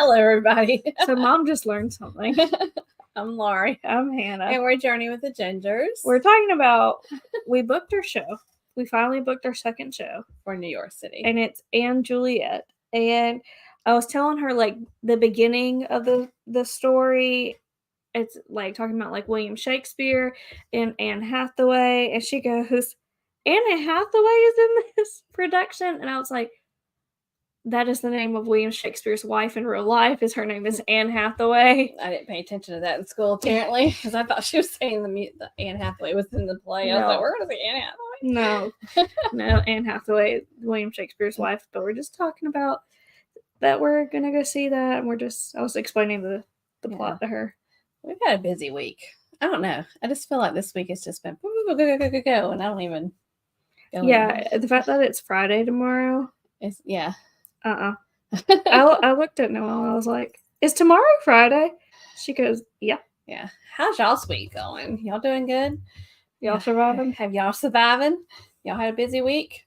Hello, everybody. So Mom just learned something. I'm Laurie. I'm Hannah. And we're Journey with the Gingers. We're talking about, we booked our show. We finally booked our second show. For New York City. And it's Anne Juliet. And I was telling her, like, the beginning of the story. It's, like, talking about, like, William Shakespeare and Anne Hathaway. And she goes, Anne Hathaway is in this production? And I was like, that is the name of William Shakespeare's wife in real life. Her name is Anne Hathaway. I didn't pay attention to that in school, apparently, because I thought she was saying the Anne Hathaway was in the play. No. I was like, we're going to see Anne Hathaway? No, Anne Hathaway, William Shakespeare's wife. But we're just talking about that we're going to go see that. And I was explaining the plot to her. We've had a busy week. I don't know. I just feel like this week has just been go, and I don't even go. Yeah, the fact that it's Friday tomorrow. Yeah. I looked at Noelle and I was like, is tomorrow Friday? She goes, yeah. Yeah. How's y'all's week going? Y'all doing good? Y'all surviving? Have y'all surviving? Y'all had a busy week?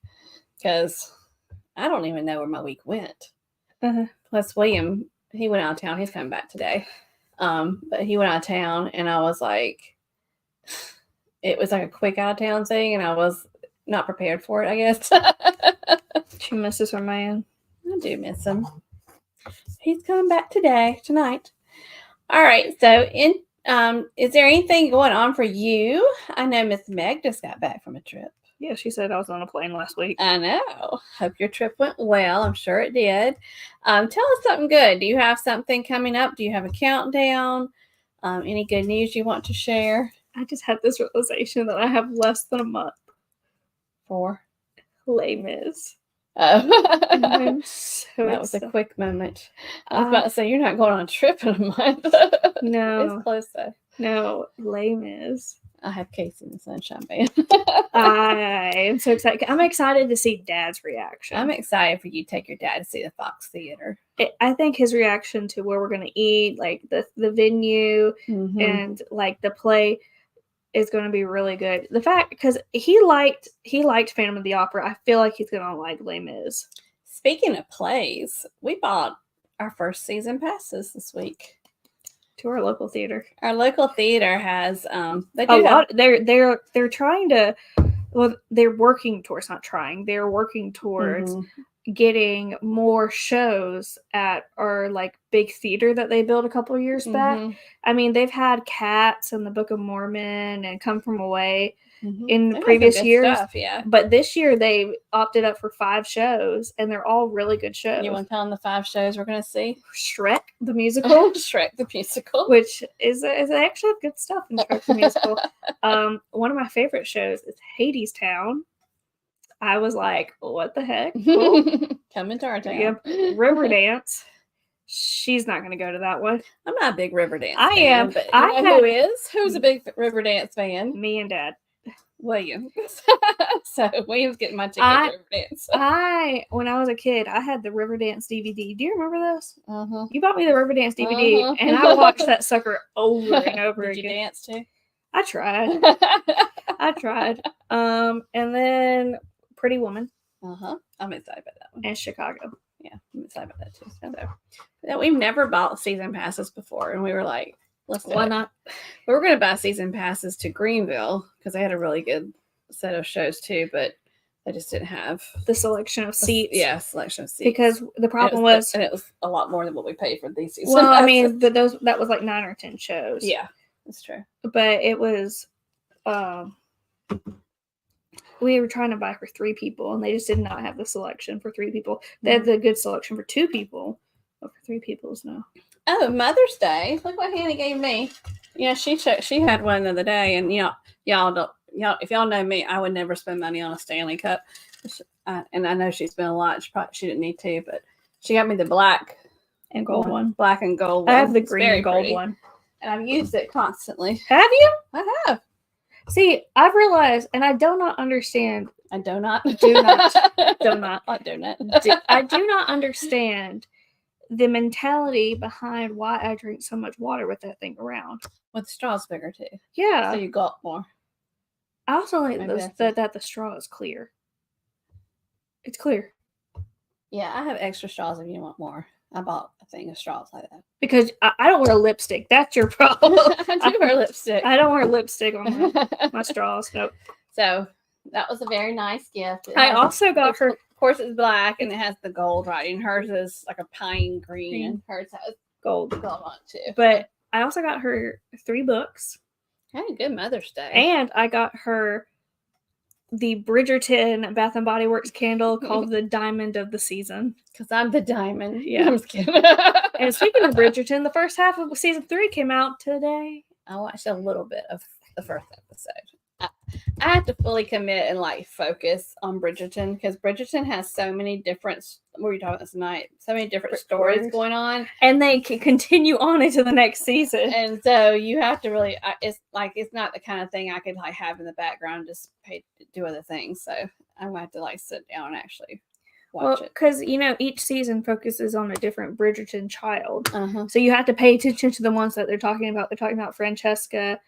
Because I don't even know where my week went. Plus William, he went out of town. He's coming back today. But he went out of town and I was like, it was like a quick out of town thing and I was not prepared for it, I guess. She misses her man. I do miss him. He's coming back tonight. All right. So, is there anything going on for you? I know Miss Meg just got back from a trip. Yeah, she said I was on a plane last week. I know. Hope your trip went well. I'm sure it did. Tell us something good. Do you have something coming up? Do you have a countdown? Any good news you want to share? I just had this realization that I have less than a month for Les Mis. Oh. I'm so that was a quick moment. I was about to say, you're not going on a trip in a month. No. It's close though. No, Les Mis. I have Casey and the Sunshine Band. I am so excited. I'm excited to see Dad's reaction. I'm excited for you to take your dad to see the Fox Theater. I think his reaction to where we're going to eat, like the venue and like the play is going to be really good. The fact, because he liked Phantom of the Opera. I feel like he's going to like Les Mis. Speaking of plays, we bought our first season passes this week to our local theater. Our local theater has they're trying to, well, they're working towards, not trying, they're working towards getting more shows at our like big theater that they built a couple of years back. I mean, they've had Cats and the Book of Mormon and Come From Away in the previous years. Stuff, yeah. But this year they opted up for 5 shows and they're all really good shows. You want to tell them the 5 shows we're going to see? Shrek the musical. Shrek the musical. Which is actually good stuff in Shrek the musical. One of my favorite shows is Hades Town. I was like, what the heck? Cool. Coming to our town. Yep. Riverdance. She's not going to go to that one. I'm not a big Riverdance fan. I am. But who is? Who's a big Riverdance fan? Me and Dad. William. So William's getting my ticket to Riverdance. When I was a kid, I had the Riverdance DVD. Do you remember this? You bought me the Riverdance DVD, and I watched that sucker over and over again. Did you dance too? I tried. And then Pretty Woman. I'm excited about that one. And Chicago. Yeah, I'm excited about that too. So we've never bought season passes before, and we were like, why not? We were going to buy season passes to Greenville because they had a really good set of shows too, but they just didn't have the selection of seats. Selection of seats. Because the problem was it was a lot more than what we paid for these seasons. Well, I mean, but that was like 9 or 10 shows. Yeah, that's true. But it was, we were trying to buy for 3 people, and they just did not have the selection for 3 people. They had the good selection for 2 people, but for 3 people is no. Oh, Mother's Day! Look what Hannah gave me. Yeah, she had one the other day, and y'all if y'all know me, I would never spend money on a Stanley Cup. And I know she spent a lot. She didn't need to, but she got me the black and gold one. Black and gold. I have the green and gold one, and I've used it constantly. Have you? I have. See, I've realized, and I do not understand. I do not. I do not understand the mentality behind why I drink so much water with that thing around. With the straw's bigger too. Yeah. So you got more. I also like that the straw is clear. It's clear. Yeah, I have extra straws if you want more. I bought a thing of straws like that. Because I don't wear lipstick. That's your problem. I do wear lipstick. I don't wear lipstick on my straws. Nope. So that was a very nice gift. I also got her. Of course, it's black and it has the gold writing. Hers is like a pine green, and hers has gold on it too. But I also got her 3 books. Hey, good Mother's Day. And I got her the Bridgerton Bath and Body Works candle called the Diamond of the Season. Because I'm the diamond. Yeah. I'm just kidding. And speaking of Bridgerton, the first half of season 3 came out today. I watched a little bit of the first episode. I have to fully commit and like focus on Bridgerton because Bridgerton has so many different. What were you talking about tonight? So many different stories going on, and they can continue on into the next season. And so you have to really. It's not the kind of thing I could like have in the background, just do other things. So I'm gonna have to like sit down and actually watch it. Because each season focuses on a different Bridgerton child, so you have to pay attention to the ones that they're talking about. They're talking about Francesca,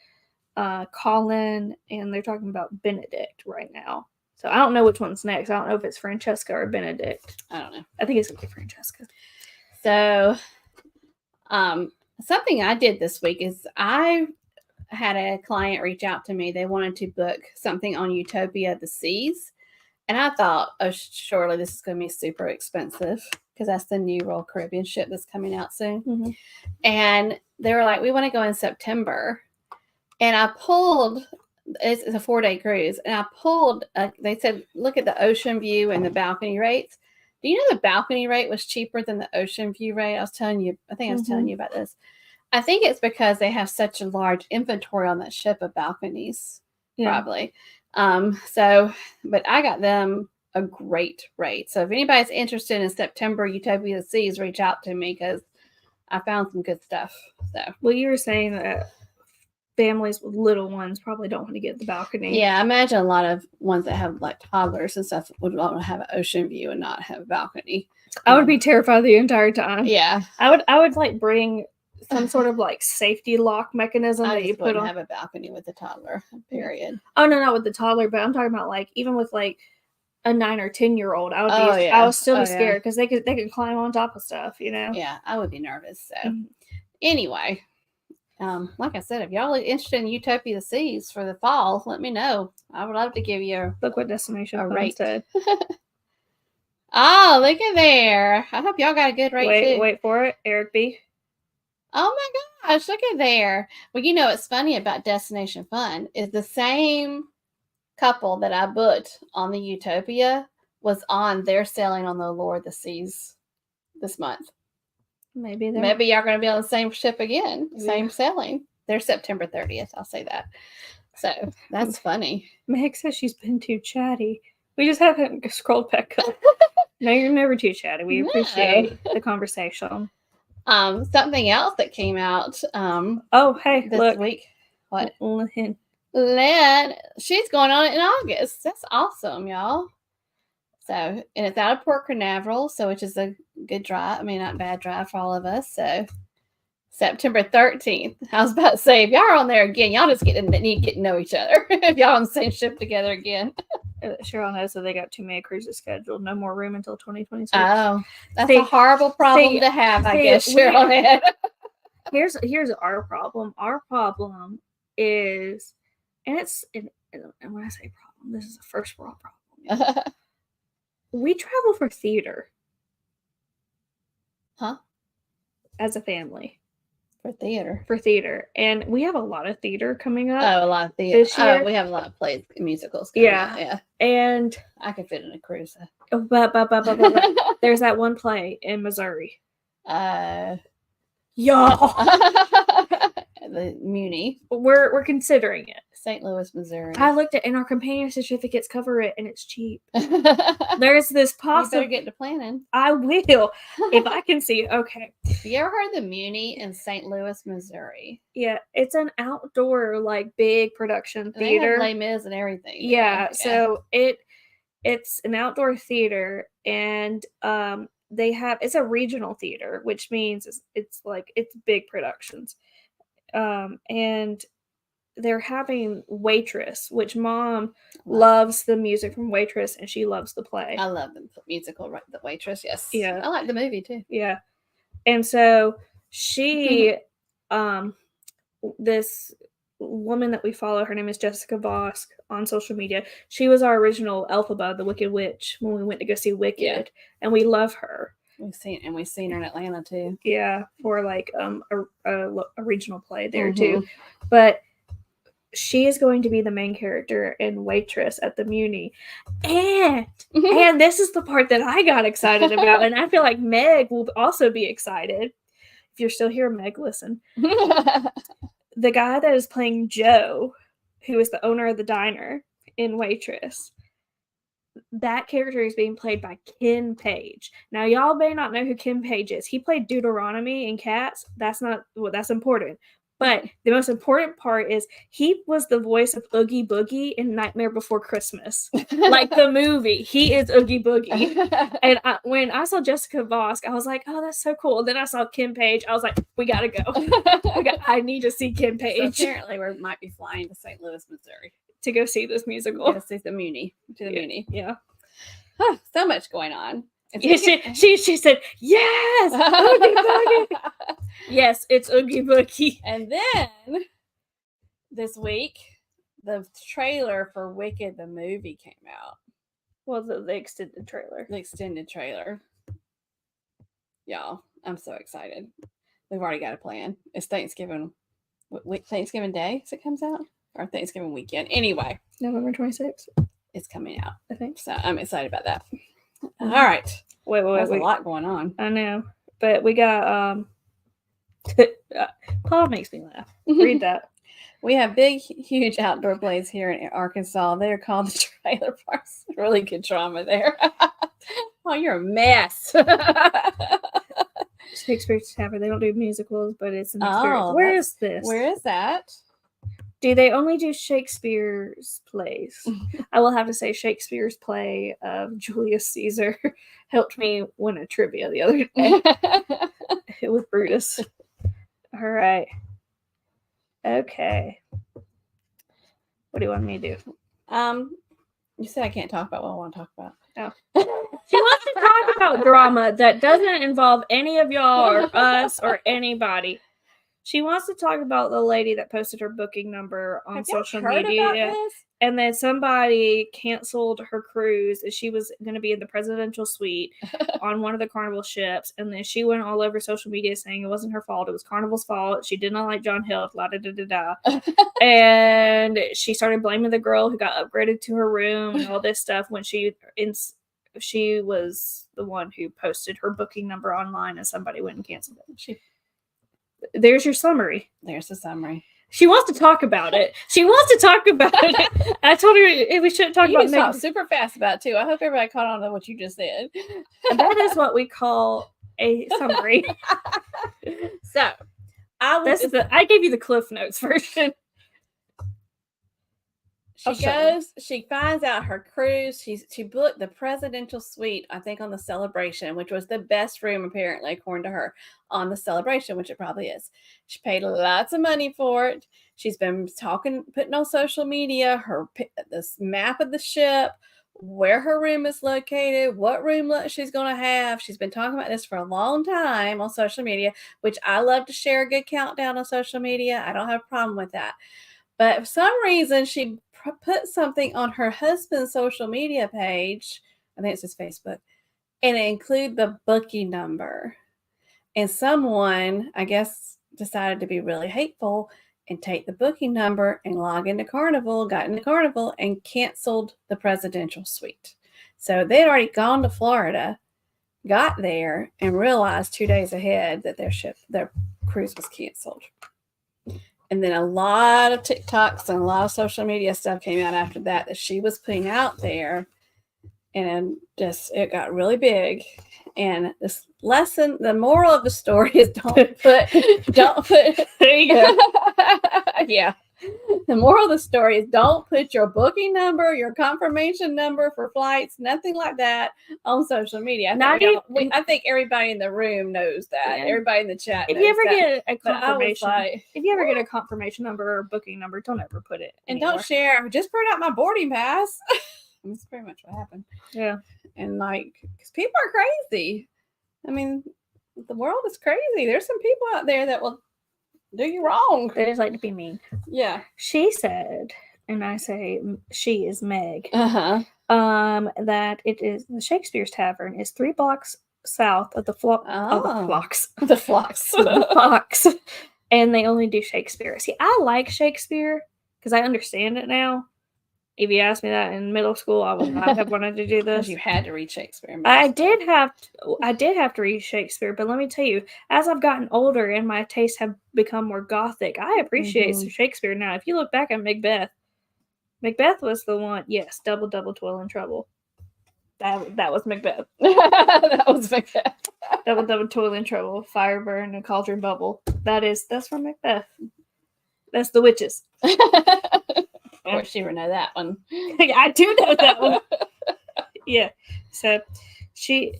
Colin, and they're talking about Benedict right now. So I don't know which one's next. I don't know if it's Francesca or Benedict. I don't know. I think it's gonna be Francesca. So, something I did this week is I had a client reach out to me. They wanted to book something on Utopia the Seas, and I thought, oh, surely this is going to be super expensive because that's the new Royal Caribbean ship that's coming out soon. Mm-hmm. And they were like, we want to go in September. And I pulled, it's a 4-day cruise, and I pulled, they said, look at the ocean view and the balcony rates. Do you know the balcony rate was cheaper than the ocean view rate? I was telling you about this. I think it's because they have such a large inventory on that ship of balconies, probably. But I got them a great rate. So if anybody's interested in September Utopia the Seas, reach out to me because I found some good stuff. So, well, you were saying that families with little ones probably don't want to get the balcony. Yeah, I imagine a lot of ones that have like toddlers and stuff would want to have an ocean view and not have a balcony. I would be terrified the entire time. Yeah, I would like bring some sort of like safety lock mechanism that you put on. Have a balcony with a toddler. Period. Oh no, not with the toddler, but I'm talking about like even with like a 9 or 10-year-old. I would still be scared because they could climb on top of stuff. Yeah, I would be nervous. So anyway. Like I said, if y'all are interested in Utopia the Seas for the fall, let me know. I would love to give you look what destination a rate. Oh, look at there. I hope y'all got a good rate too. Wait for it. Eric B. Oh my gosh, look at there. Well, what's funny about Destination Fun is the same couple that I booked on the Utopia was on their sailing on the Allure of the Seas this month. Maybe y'all going to be on the same ship again, same sailing. They're September 30th. I'll say that. So that's funny. Meg says she's been too chatty. We just haven't scrolled back up. No, you're never too chatty. We appreciate the conversation. Something else that came out. This week. What? Lynn. She's going on in August. That's awesome, y'all. So, and it's out of Port Canaveral, which is a good drive. I mean, not a bad drive for all of us. So, September 13th. I was about to say, if y'all are on there again, y'all just need to get to know each other. If y'all on the same ship together again. Cheryl knows that they got too many cruises scheduled. No more room until 2026. Oh, that's a horrible problem to have, I guess, Cheryl. Here's our problem. Our problem is, and when I say problem, this is a first world problem. We travel for theater. Huh? As a family. For theater. And we have a lot of theater coming up. Oh, a lot of theater. This year. Oh, we have a lot of plays, musicals coming up. Yeah. And I could fit in a cruise. But there's that one play in Missouri. Y'all. The Muni. We're considering it. St. Louis, Missouri. I looked at, and our companion certificates cover it, and it's cheap. There's this possible. You better get to planning. I will, if I can see. Okay. Have you ever heard of the Muni in St. Louis, Missouri? Yeah, it's an outdoor, like, big production theater. They have Les Mis and everything. Yeah, so it's an outdoor theater, and it's a regional theater, which means it's big productions. And they're having Waitress, which Mom loves the music from Waitress, and she loves the play. I love the musical, The Waitress. Yes. Yeah. I like the movie too. Yeah. And so she, this woman that we follow, her name is Jessica Vosk on social media. She was our original Elphaba, the Wicked Witch, when we went to go see Wicked, and we love her. We've seen her in Atlanta too. Yeah, for like a regional play there too. But she is going to be the main character and waitress at the Muni. And this is the part that I got excited about, and I feel like Meg will also be excited. If you're still here, Meg, listen. The guy that is playing Joe, who is the owner of the diner in Waitress, that character is being played by Ken Page. Now, y'all may not know who Ken Page is. He played Deuteronomy in Cats. That's important. But the most important part is he was the voice of Oogie Boogie in Nightmare Before Christmas. Like the movie. He is Oogie Boogie. And when I saw Jessica Vosk, I was like, oh, that's so cool. And then I saw Ken Page. I was like, we got to go. I need to see Ken Page. So apparently we might be flying to St. Louis, Missouri. To go see this musical. To see the Muni. Muni. Yeah. So much going on. Yeah, she said, yes! Oogie Boogie! Yes, it's Oogie Boogie. And then this week, the trailer for Wicked the movie came out. Well, the extended trailer. The extended trailer. Y'all, I'm so excited. We've already got a plan. It's Thanksgiving Day as it comes out? Or Thanksgiving weekend. Anyway. November 26th. It's coming out. I think. So I'm excited about that. All right. Wait. There's a lot going on. I know. But we got, Paul makes me laugh. Read that. We have big, huge outdoor plays here in Arkansas. They're called the trailer parks. Really good drama there. Oh, you're a mess. Shakespeare's Tavern. They don't do musicals, but it's an experience. Where is this? Where is that? Do they only do Shakespeare's plays? I will have to say Shakespeare's play of Julius Caesar helped me win a trivia the other day with Brutus. All right. Okay. What do you want me to do? You said I can't talk about what I want to talk about. Oh. She wants to talk about drama that doesn't involve any of y'all or us or anybody. She wants to talk about the lady that posted her booking number on social media. And then somebody canceled her cruise and she was going to be in the presidential suite on one of the Carnival ships. And then she went all over social media saying it wasn't her fault. It was Carnival's fault. She did not like John Hill. And she started blaming the girl who got upgraded to her room and all this stuff when she was the one who posted her booking number online and somebody went and canceled it. There's your summary. There's the summary. She wants to talk about it. I told her we shouldn't talk about it. You talk super fast about it too. I hope everybody caught on to what you just said. That is what we call a summary. So, I gave you the Cliff Notes version. She finds out her cruise. She booked the presidential suite, I think, on the Celebration, which was the best room, apparently, according to her, on the Celebration, which it probably is. She paid lots of money for it. She's been putting on social media, this map of the ship, where her room is located, what room she's going to have. She's been talking about this for a long time on social media, which I love to share a good countdown on social media. I don't have a problem with that. But for some reason, she put something on her husband's social media page, I think it's his Facebook, and it included the booking number. And someone, I guess, decided to be really hateful and take the booking number and got into Carnival, and canceled the presidential suite. So they'd already gone to Florida, got there, and realized 2 days ahead that their cruise was canceled. And then a lot of TikToks and a lot of social media stuff came out after that she was putting out there. And it got really big. And this lesson, the moral of the story is don't put, there you go. Yeah. The moral of the story is don't put your booking number, your confirmation number for flights, nothing like that on social media. I think everybody in the room knows that. Yeah. Everybody in the chat knows if you ever get a confirmation number or booking number, don't ever put it anywhere. And don't share. Just print out my boarding pass. That's pretty much what happened. Yeah. And because people are crazy. I mean, The world is crazy. There's some people out there that will do you wrong. They just like to be mean. Yeah. She said, and I say she is Meg, that it is the Shakespeare's Tavern is 3 blocks south of the flocks. The flocks. The flocks. And they only do Shakespeare. See, I like Shakespeare because I understand it now. If you asked me that in middle school, I would not have wanted to do this. You had to read Shakespeare. I did have to read Shakespeare, but let me tell you, as I've gotten older and my tastes have become more gothic, I appreciate some Shakespeare now. If you look back at Macbeth was the one. Yes, double toil and trouble. That was Macbeth. That was Macbeth. Double toil and trouble, fire burn, and cauldron bubble. That's from Macbeth. That's the witches. Of course, you would know that one. I do know that one. Yeah. So she,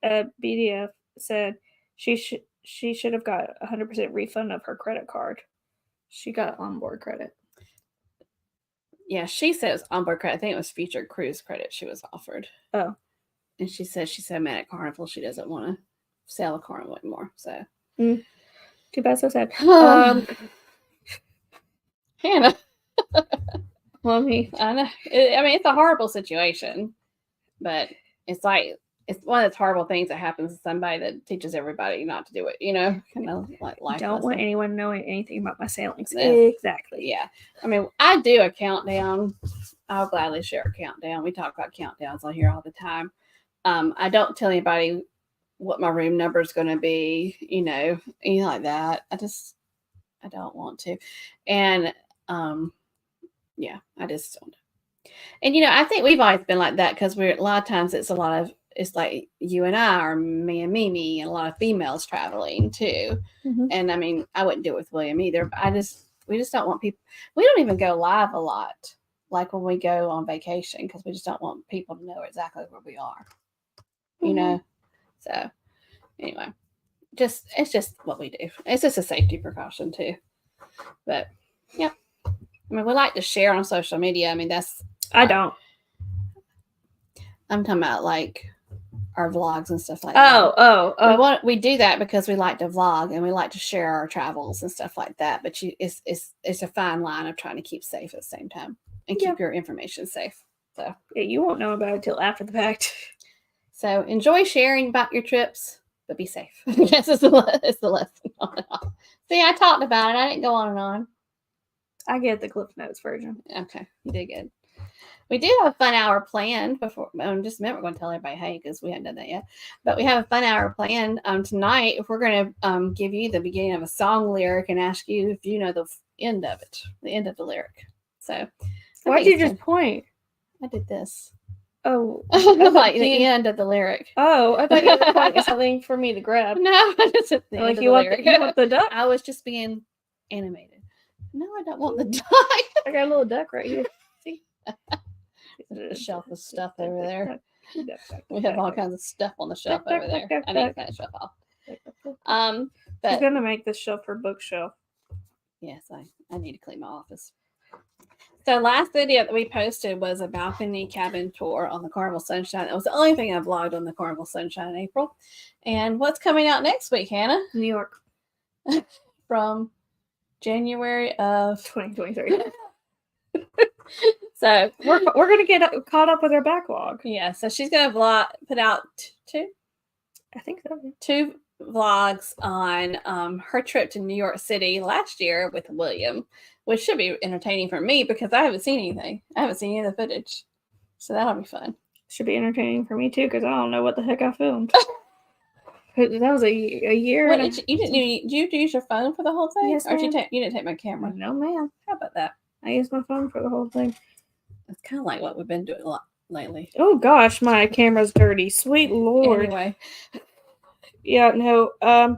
BDF said she should have got 100% refund of her credit card. She got onboard credit. Yeah, she says onboard credit. I think it was featured cruise credit she was offered. Oh. And she said she's so mad at Carnival she doesn't want to sail a Carnival anymore. So. Too bad, so sad. Hannah. Well, I know. It's a horrible situation, but it's like it's one of those horrible things that happens to somebody that teaches everybody not to do it. Kind of like life. Don't want anyone knowing anything about my sailings. Yeah. Exactly. Yeah. I do a countdown. I'll gladly share a countdown. We talk about countdowns on here all the time. I don't tell anybody what my room number is going to be. Anything like that. I don't want to, and yeah, I just don't. And I think we've always been like that because a lot of times it's like you and I, or me and Mimi, and a lot of females traveling too. Mm-hmm. And I wouldn't do it with William either. But we just don't want people. We don't even go live a lot, like when we go on vacation, because we just don't want people to know exactly where we are. Mm-hmm. So anyway, it's just what we do. It's just a safety precaution too. But yeah. We like to share on social media. I don't. I'm talking about like our vlogs and stuff like that. We do that because we like to vlog and we like to share our travels and stuff like that. But it's a fine line of trying to keep safe at the same time and keep your information safe. So yeah, you won't know about it till after the fact. So enjoy sharing about your trips, but be safe. Yes, it's the lesson on it all. See, I talked about it. I didn't go on and on. I get the Cliff Notes version. Okay, you did good. We do have a fun hour planned before. Just a minute, we're going to tell everybody hey, because we haven't done that yet. But we have a fun hour planned tonight. We're going to give you the beginning of a song lyric and ask you if you know the end of it, the end of the lyric. So, why'd you just point? I did this. Oh, like the end of the lyric. Oh, I thought you were pointing something for me to grab. No, it's at the end of the lyric. You want the duck? I was just being animated. No, I don't want the duck. I got a little duck right here. See? The shelf of stuff over there. We have all kinds of stuff on the shelf over there. I need to cut the shelf off. But she's gonna make this shelf her bookshelf. Yes, I need to clean my office. So last video that we posted was a balcony cabin tour on the Carnival Sunshine. It was the only thing I vlogged on the Carnival Sunshine in April. And what's coming out next week, Hannah? New York. From January of 2023. So we're gonna get caught up with our backlog. Yeah, so she's gonna put out two. I think so. 2 vlogs on her trip to New York City last year with William, which should be entertaining for me because I haven't seen anything. I haven't seen any of the footage, so that'll be fun. Should be entertaining for me too because I don't know what the heck I filmed. That was a year. What, did you use your phone for the whole thing? Yes, or you didn't take my camera? No, ma'am. How about that? I used my phone for the whole thing. It's kind of like what we've been doing a lot lately. Oh gosh, my camera's dirty. Sweet Lord. Anyway. Yeah, no. I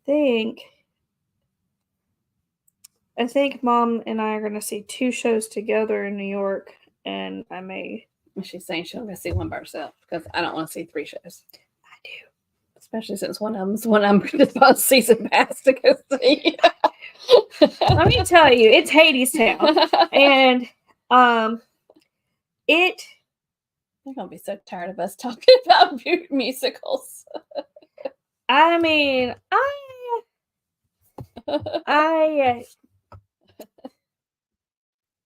think Mom and I are gonna see 2 shows together in New York, and I may. She's saying she'll go see one by herself because I don't want to see 3 shows. I do, especially since one of I'm just about season pass to go see. Let me tell you, it's Hades Town, and They're going to be so tired of us talking about musicals. I mean,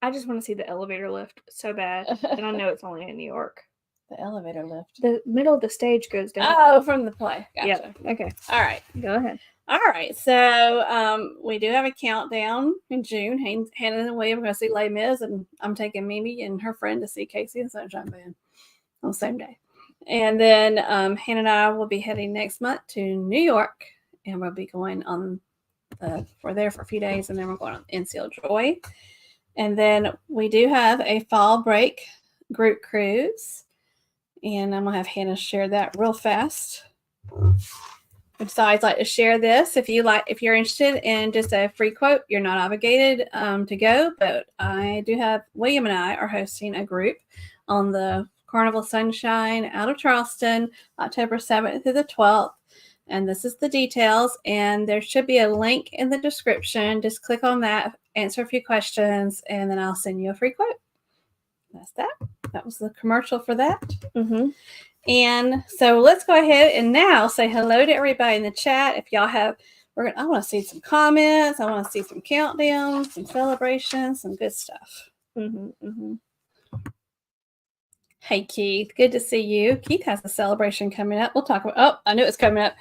I just want to see the elevator lift so bad, and I know it's only in New York. The elevator lift. The middle of the stage goes down. Oh, from the play. Gotcha. Yep. Okay. All right. Go ahead. All right. So we do have a countdown in June. Hannah and William are going to see Les Mis, and I'm taking Mimi and her friend to see Casey and Sunshine Band on the same day. And then Hannah and I will be heading next month to New York, and we'll be going on we're there for a few days, and then we're going on NCL Joy. And then we do have a fall break group cruise, and I'm going to have Hannah share that real fast. Besides, I'd like to share this. If you're interested in just a free quote, you're not obligated to go, but I do have, William and I are hosting a group on the Carnival Sunshine out of Charleston, October 7th through the 12th. And this is the details, and there should be a link in the description. Just click on that, answer a few questions, and then I'll send you a free quote. That's that. That was the commercial for that. Mm-hmm. And so let's go ahead and now say hello to everybody in the chat. If y'all have, I want to see some comments. I want to see some countdowns, some celebrations, some good stuff. Mm-hmm. Mm-hmm. Hey, Keith. Good to see you. Keith has a celebration coming up. We'll talk about, I knew it was coming up.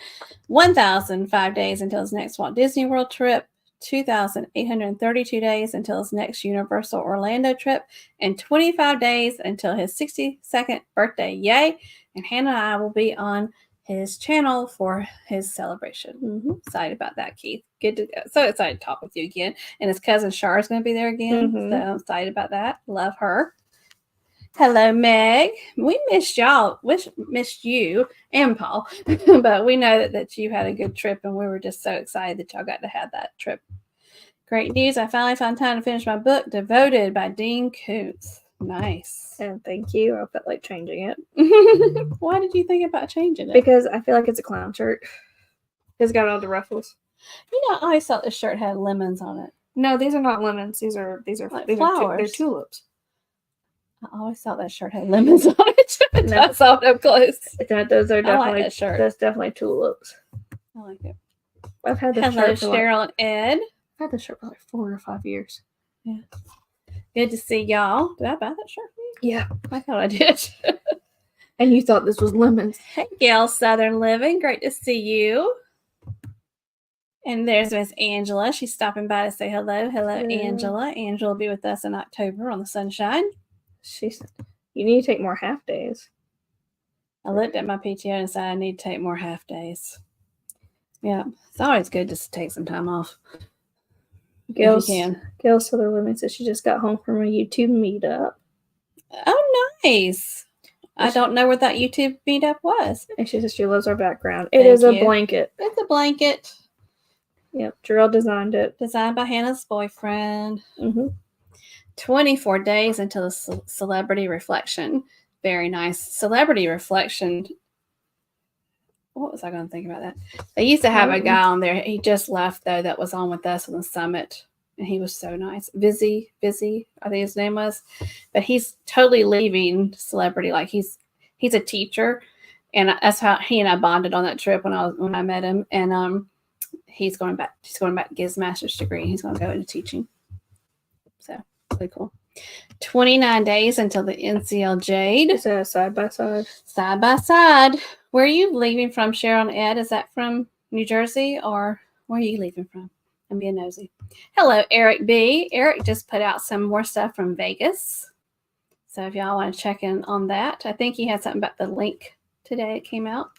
1,005 days until his next Walt Disney World trip. 2,832 days until his next Universal Orlando trip. And 25 days until his 62nd birthday. Yay. And Hannah and I will be on his channel for his celebration. Mm-hmm. Excited about that, Keith. Good to go. So excited to talk with you again. And his cousin Shar is going to be there again. Mm-hmm. So I'm excited about that. Love her. Hello, Meg. We missed y'all. Missed you and Paul. But we know that you had a good trip, and we were just so excited that y'all got to have that trip. Great news. I finally found time to finish my book, Devoted by Dean Koontz. Nice. And thank you. I felt like changing it. Why did you think about changing it? Because I feel like it's a clown shirt. It's got all the ruffles. You know, I always thought the shirt had lemons on it. No, these are not lemons. These are like flowers. They're tulips. I always thought that shirt had lemons on it. No. I saw it up close. Those are definitely, I like that shirt. That's definitely tulips. I like it. I've had the Hello, shirt for Cheryl and Ed. I've had the shirt for like 4 or 5 years. Yeah. Good to see y'all. Did I buy that shirt for you? Yeah. I thought I did. And you thought this was lemons. Hey, Gail Southern Living. Great to see you. And there's Miss Angela. She's stopping by to say hello. Hello, Angela. Angela will be with us in October on the Sunshine. She said, you need to take more half days. I looked at my PTO and said I need to take more half days. Yeah. It's always good to take some time off. Gail Southern Living says she just got home from a YouTube meetup. Oh, nice. I don't know where that YouTube meetup was. And she says she loves our background. It is a blanket. It's a blanket. Yep. Jarrell designed it. Designed by Hannah's boyfriend. Mm-hmm. 24 days until the celebrity reflection. Very nice. Celebrity reflection. What was I going to think about that? They used to have a guy on there. He just left, though, that was on with us on the summit. And he was so nice. Busy, I think his name was. But he's totally leaving celebrity. Like he's a teacher. And that's how he and I bonded on that trip when I met him. And he's going back to get his master's degree. He's going to go into teaching. So really cool. 29 days until the NCL Jade. Is that side by side? Side by side. Where are you leaving from, Cheryl and Ed? Is that from New Jersey, or where are you leaving from? I'm being nosy. Hello, Eric B. Eric just put out some more stuff from Vegas. So if y'all want to check in on that, I think he had something about the link today. It came out.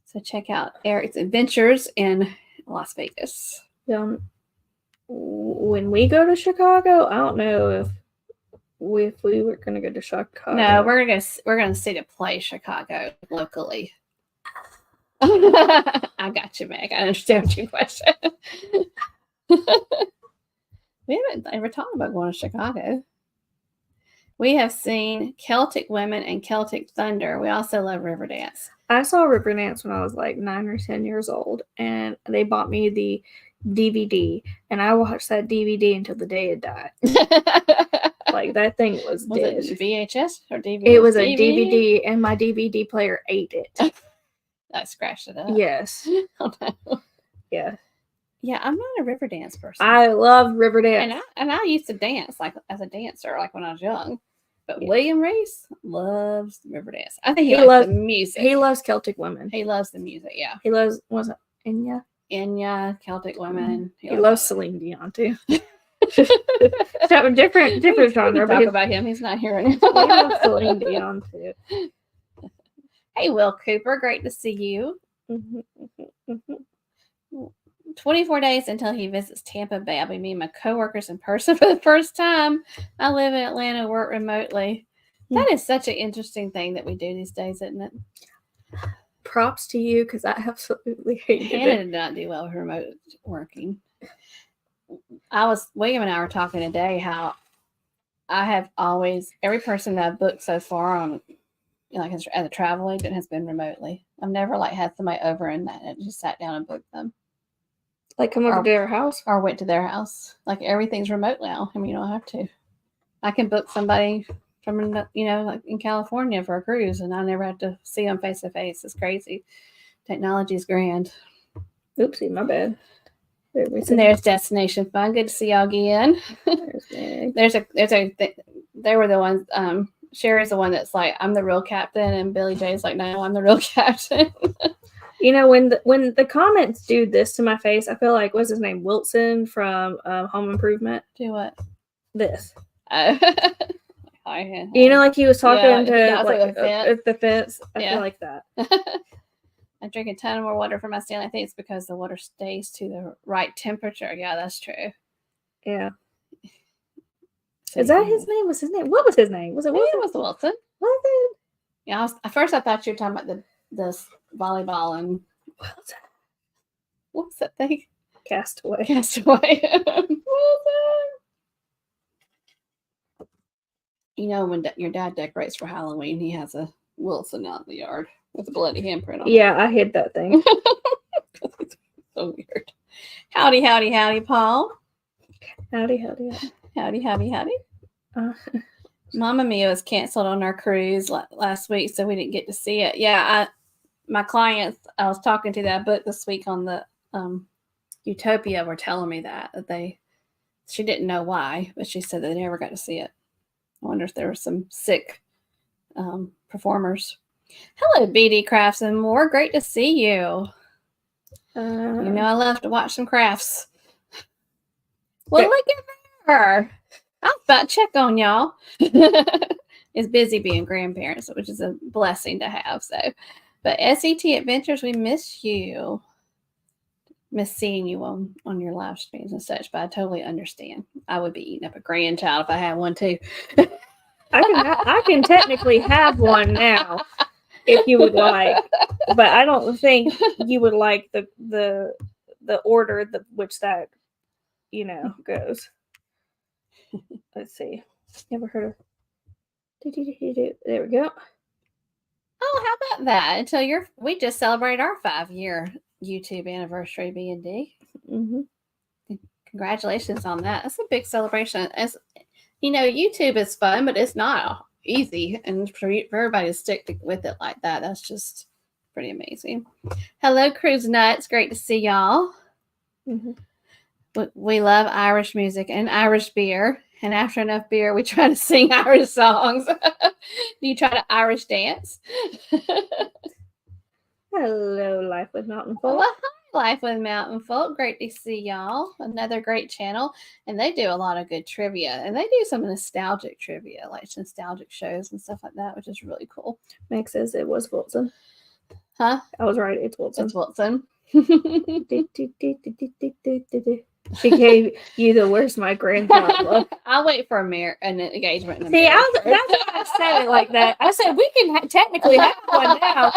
So check out Eric's adventures in Las Vegas. When we go to Chicago, I don't know if we were going to go to Chicago. No, we're gonna see to play Chicago locally. I got you, Meg. I understand your question. We haven't ever talked about going to Chicago. We have seen Celtic Women and Celtic Thunder. We also love Riverdance. I saw Riverdance when I was like 9 or 10 years old, and they bought me the DVD, and I watched that DVD until the day it died. Like that thing was dead. it VHS or DVD? It was a DVD, and my DVD player ate it. I scratched it up. Yes. Oh, no. Yeah. Yeah, I'm not a river dance person. I love river dance. And I used to dance like as a dancer, like when I was young. But William Reese loves river dance. I think he loves the music. He loves Celtic women. He loves the music, yeah. He loves, what's it, Enya? Enya, Celtic women. He loves Celine Dion too. So different genre. Talk about him. He's not here anymore. He loves Celine Dion too. Hey, Will Cooper, great to see you. 24 days until he visits Tampa Bay. I'll be meeting my coworkers in person for the first time. I live in Atlanta, work remotely. That is such an interesting thing that we do these days, isn't it? Props to you, because I absolutely hate it. Hannah did not do well with remote working. William and I were talking today how I have always, every person that I've booked so far on, like as a travel agent, has been remotely. I've never had somebody over and just sat down and booked them. Like come over to their house? Or went to their house. Like everything's remote now. I mean, you don't have to. I can book somebody from, like in California for a cruise, and I never have to see them face to face. It's crazy. Technology is grand. Oopsie, my bad. And there's Destination Fun. Good to see y'all again. They were the ones. Sherry's the one that's like, I'm the real captain, and Billy J's like, no, I'm the real captain. When the comments do this to my face, I feel like, what's his name? Wilson from Home Improvement. Do what? This. Like he was talking to the fence. I feel like that. I drink a ton more water for my Stanley. I think it's because the water stays to the right temperature. Yeah, that's true. Yeah. So is that his name? What was his name? Was it Wilson? It was Wilson. Was it? Yeah, at first I thought you were talking about the volleyball and what's that thing? Castaway. When your dad decorates for Halloween, he has a Wilson out in the yard with a bloody handprint on it. Yeah, I hid that thing. So weird. Howdy, Paul. Howdy. Mamma Mia was canceled on our cruise last week, so we didn't get to see it. Yeah, my clients I was talking to that I booked this week on the Utopia were telling me that she didn't know why, but she said they never got to see it. I wonder if there were some sick performers. Hello, BD Crafts and More. Great to see you. I love to watch some crafts. Well, look at her. I was about to check on y'all. It's busy being grandparents, which is a blessing to have. But SET Adventures, we miss you. Miss seeing you on your live streams and such, but I totally understand. I would be eating up a grandchild if I had one too. I can technically have one now if you would like, but I don't think you would like the order which that goes. Let's see. You ever heard of? There we go. Oh, how about that? We just celebrated our 5-year YouTube anniversary, B&D. Mm-hmm. Congratulations on that. That's a big celebration. As YouTube is fun, but it's not easy, and for everybody to stick with it like that, that's just pretty amazing. Hello, Cruise Nuts. Great to see y'all. Mm-hmm. We love Irish music and Irish beer. And after enough beer, we try to sing Irish songs. Do you try to Irish dance? Hello, Life with Mountain Folk. Well, hi, Life with Mountain Folk. Great to see y'all. Another great channel. And they do a lot of good trivia. And they do some nostalgic trivia, like nostalgic shows and stuff like that, which is really cool. Meg says it was Wilson. Huh? I was right. It's Wilson. It's Wilson. She gave you the "Where's my grandfather?" I'll wait for an engagement. See, that's why I said it like that. I said we can technically have one now,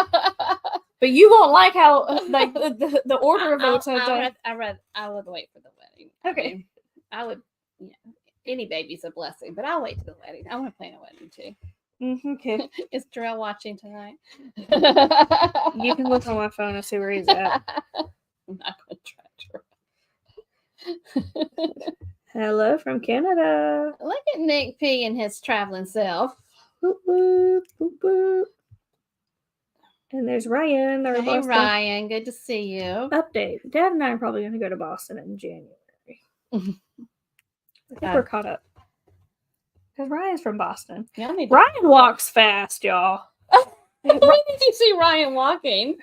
but you won't like how the order of those. I would wait for the wedding. Okay, I would. Any baby's a blessing, but I'll wait to the wedding. I want to plan a wedding too. Okay. Is Terrell watching tonight? You can look on my phone and see where he's at. I'm not going to try Terrell. Hello from Canada. Look at Nick P and his traveling self. Boop, boop, boop, boop. And there's Ryan. Hey, Ryan. Good to see you. Update. Dad and I are probably going to go to Boston in January. I think we're caught up. Because Ryan's from Boston. Ryan walks fast, y'all. When did you see Ryan walking?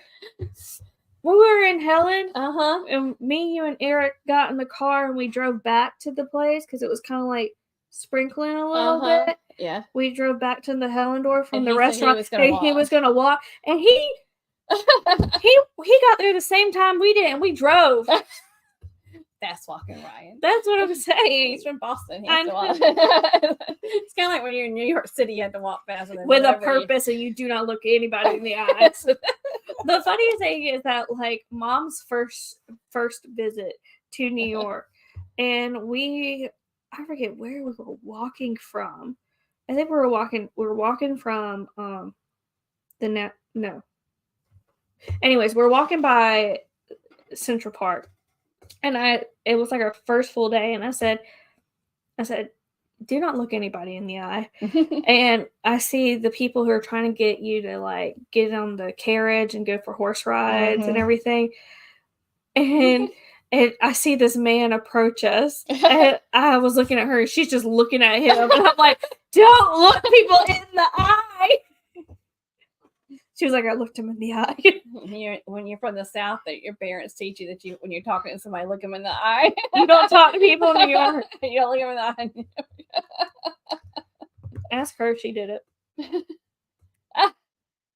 We were in Helen. Uh-huh. And me, you, and Eric got in the car and we drove back to the place because it was kind of like sprinkling a little bit. Yeah. We drove back to the Hellendorf from and the restaurant. He was going to walk. And he got there the same time we did, and we drove. That's walking Ryan. That's what I'm saying. He's from Boston. He has to walk. It's kind of like when you're in New York City, you have to walk fast with a purpose, and you do not look anybody in the eyes. The funniest thing is that, like, Mom's first visit to New York, and I forget where we were walking from. I think we were walking from Anyways, we're walking by Central Park, and it was like our first full day, and I said, do not look anybody in the eye. And I see the people who are trying to get you to, like, get on the carriage and go for horse rides and everything. And I see this man approach us, and I was looking at her, and she's just looking at him, and I'm like, don't look people in the eye. She was like, I looked him in the eye. When you're from the South, that your parents teach you that when you're talking to somebody, look them in the eye. You don't talk to people in New York. You don't look them in the eye. Ask her if she did it.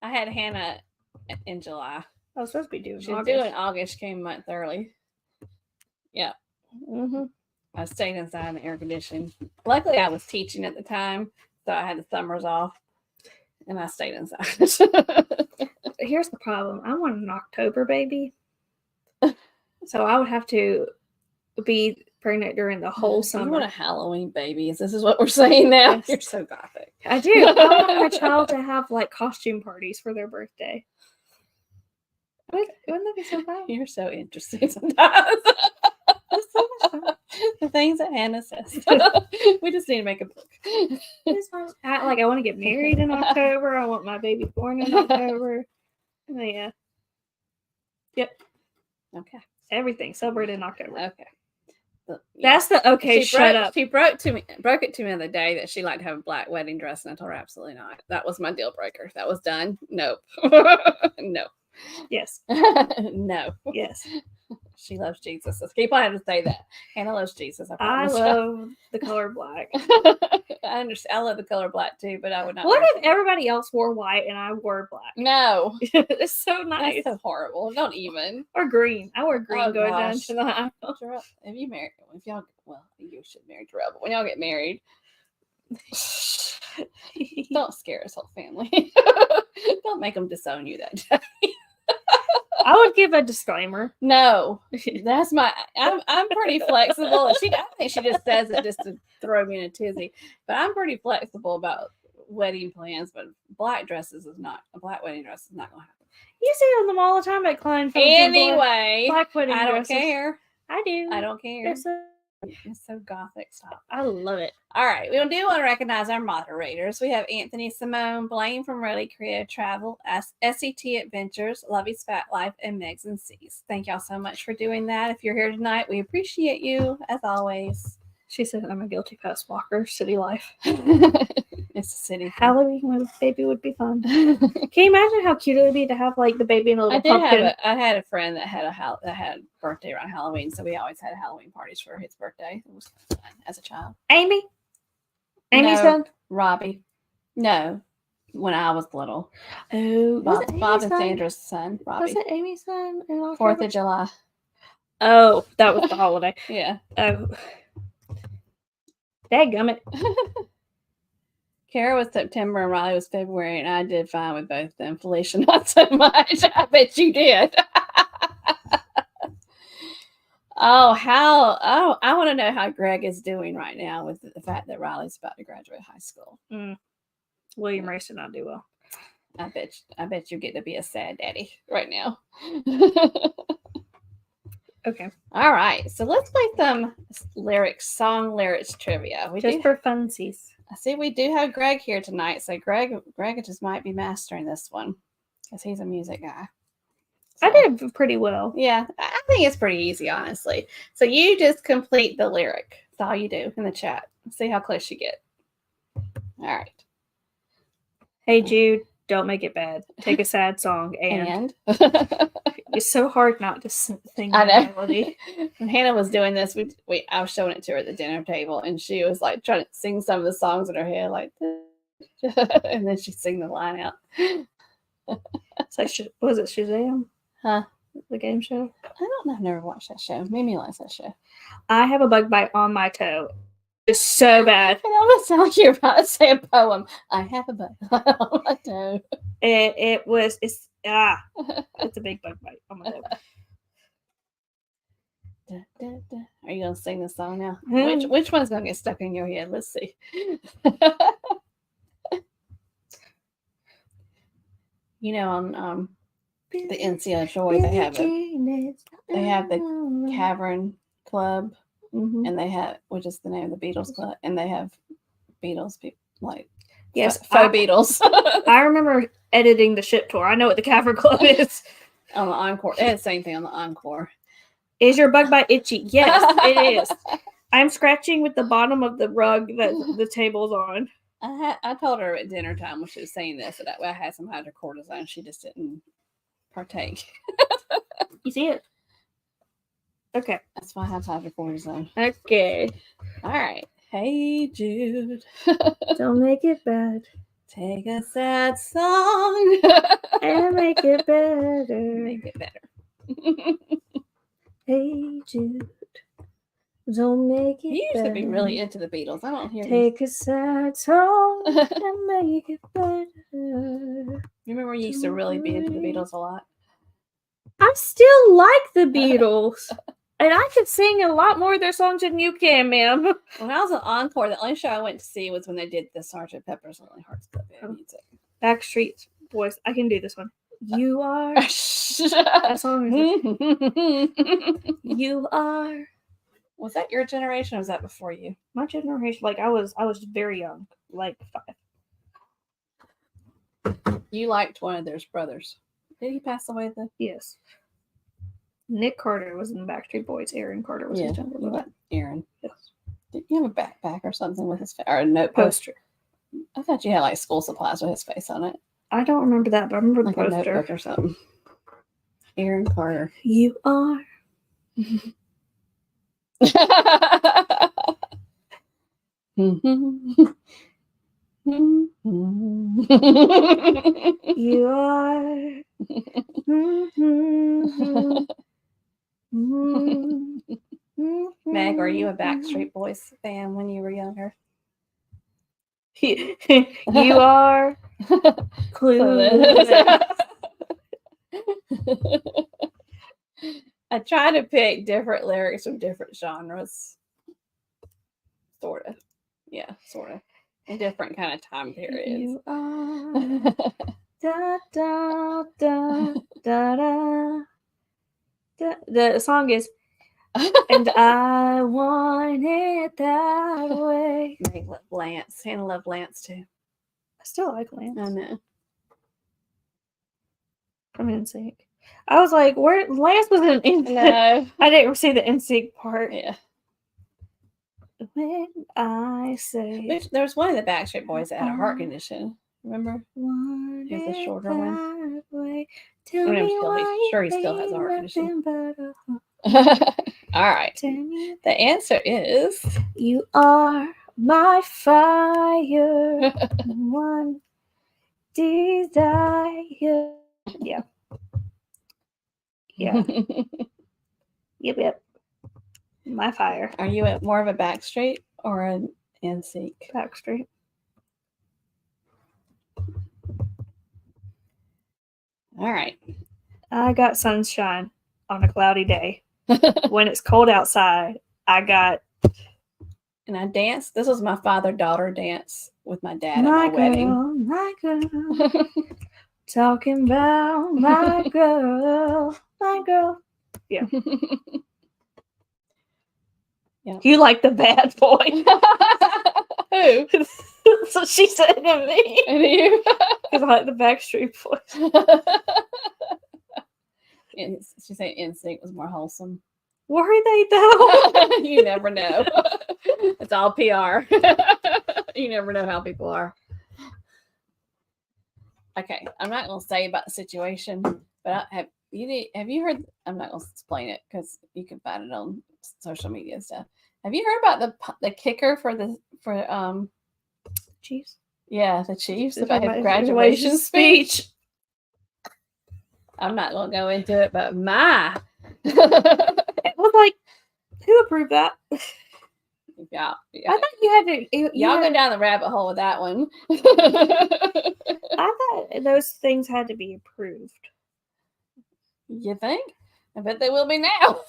I had Hannah in July. I was supposed to be doing She was doing August. She came a month early. Yeah. Mm-hmm. I stayed inside in the air conditioning. Luckily, I was teaching at the time, so I had the summers off. And I stayed inside. Here's the problem. I want an October baby. So I would have to be pregnant during the whole summer. You want a Halloween baby. This is what we're saying now. Yes. You're so gothic. I do. I want my child to have, like, costume parties for their birthday. Wouldn't that be so fun? You're so interesting sometimes. That's so much fun. The things that Hannah says. We just need to make a book. I want to get married in October. I want my baby born in October. Yeah. Yep. Okay. Everything celebrated in October. Okay. That's the okay. Shut up. She broke it to me the other day that she liked to have a black wedding dress, and I told her absolutely not. That was my deal breaker. That was done. Nope. No. Yes. No. Yes. She loves Jesus. Let's keep on having to say that. Hannah loves Jesus. I love the color black. I understand. I love the color black too, but I would not. What if everybody else wore white and I wore black? No. It's so nice. That's so horrible. Don't even. Or green. I wear green going down to the aisle. If you should marry Jarrell, but when y'all get married, don't scare his whole family. Don't make them disown you that day. I would give a disclaimer. No, that's I'm pretty flexible. I think she just says it just to throw me in a tizzy. But I'm pretty flexible about wedding plans. But a black wedding dress is not going to happen. You see them all the time at Kleinfeld. Anyway, black wedding I don't dresses. care. I do. I don't care. It's so gothic. Stop. I love it. All right. We do want to recognize our moderators. We have Anthony Simone, Blaine from Really Creative Travel, SET Adventures, Lovey's Fat Life, and Megs and C's. Thank y'all so much for doing that. If you're here tonight, we appreciate you as always. She said, I'm a guilty fast walker. City life. It's a city. Halloween with baby would be fun. Can you imagine how cute it would be to have, like, the baby in a little pumpkin? I had a friend that had a birthday around Halloween, so we always had Halloween parties for his birthday. It was fun as a child. Amy's son? Robbie. No, when I was little. Oh, Bob and Sandra's son, Robbie. Was it Amy's son in October? 4th of July. Oh, that was the holiday. Yeah. Oh. Dadgummit. Kara was September and Riley was February, and I did fine with both of them. Felicia, not so much. I bet you did. I want to know how Greg is doing right now with the fact that Riley's about to graduate high school. William Race did not do well. I bet you get to be a sad daddy right now. Okay. All right. So let's play some song lyrics trivia. Just for funsies. I see we do have Greg here tonight. So Greg just might be mastering this one because he's a music guy. So, I did pretty well. Yeah, I think it's pretty easy, honestly. So you just complete the lyric. That's all you do in the chat. See how close you get. All right. Hey, Jude, don't make it bad. Take a sad song and it's so hard not to sing I know. melody. When Hannah was doing this, I was showing it to her at the dinner table, and she was like trying to sing some of the songs in her head, like, and then she'd sing the line out. It's like, was it Shazam? Huh? The game show? I don't know. I've never watched that show. Mimi likes that show. I have a bug bite on my toe. It's so bad. It almost sounds like you're about to say a poem. I have a bug on my toe. It's a big bug bite on my toe. Da, da, da. Are you gonna sing the song now? Which one's gonna get stuck in your head? Let's see. You know, on the NCO Joy, they have the Cavern Club, and they have, which is the name of the Beatles Club, and they have Beatles people like faux Beatles. I remember editing the ship tour. I know what the Cavern Club is. On the Encore, they had the same thing on the Encore. Is your bug bite itchy? Yes, it is. I'm scratching with the bottom of the rug that the table's on. I told her at dinner time when she was saying this that I had some hydrocortisone. She just didn't partake. You see it? Okay. That's why I have hydrocortisone. Okay. All right. Hey, Jude. Don't make it bad. Take a sad song and make it better. Make it better. Hey, Jude. Don't make it You used better. to be really into the Beatles. I don't hear Take a sad song and make it better. You remember you used to really be into the Beatles a lot? I still like the Beatles. And I could sing a lot more of their songs than you can, ma'am. When I was an Encore, the only show I went to see was when they did the Sgt. Pepper's Lonely Hearts Club Band music. Backstreet Boys. I can do this one. You are. That song is You are. Was that your generation or was that before you? My generation, like I was very young, like 5. You liked one of their brothers. Did he pass away then? Yes. Nick Carter was in the Backstreet Boys. Aaron Carter was his younger brother. Aaron. Yes. Did you have a backpack or something with his face? Or a note poster? I thought you had like school supplies with his face on it. I don't remember that, but I remember like the poster. A notebook or something. Aaron Carter. You are. You are. Meg, were you a Backstreet Boys fan when you were younger? You are clueless. I try to pick different lyrics from different genres. Sort of. Yeah, sort of. In different kind of time periods. You are. Da, da, da, da, da. The song is And I Want It That Way. They love Lance. Hannah loved Lance too. I still like Lance. I know. From NSYNC. I was like, where Lance was in NSYNC. No. I didn't see the NSYNC part. Yeah. When I say There was one of the Backstreet Boys that had a heart condition. Remember? He was a shorter one. Tell me Sure he still has a heart condition. All All right. The answer is You Are My Fire. One desire. Yeah. Yeah. Yep. My fire. Are you more of a Backstreet or an NSYNC? Backstreet. All right. I got sunshine on a cloudy day. When it's cold outside, I got. And I danced. This was my father-daughter dance with my dad at my wedding. My girl. Talking about my girl. My girl. Yeah. Yeah. You like the bad boy. Who? So she said to me. And you? Because I like the Backstreet Boys. And she said Instinct was more wholesome. Were they though? You never know. It's all PR. You never know how people are. Okay, I'm not going to say about the situation, but have you heard? I'm not going to explain it because you can find it on social media and stuff. Have you heard about the kicker for Chiefs? Yeah, the Chiefs It's about his about graduation speech. I'm not going to go into it, but It was like, who approved that? Yeah. I thought you had to. Y'all go down the rabbit hole with that one. I thought those things had to be approved. You think? I bet they will be now.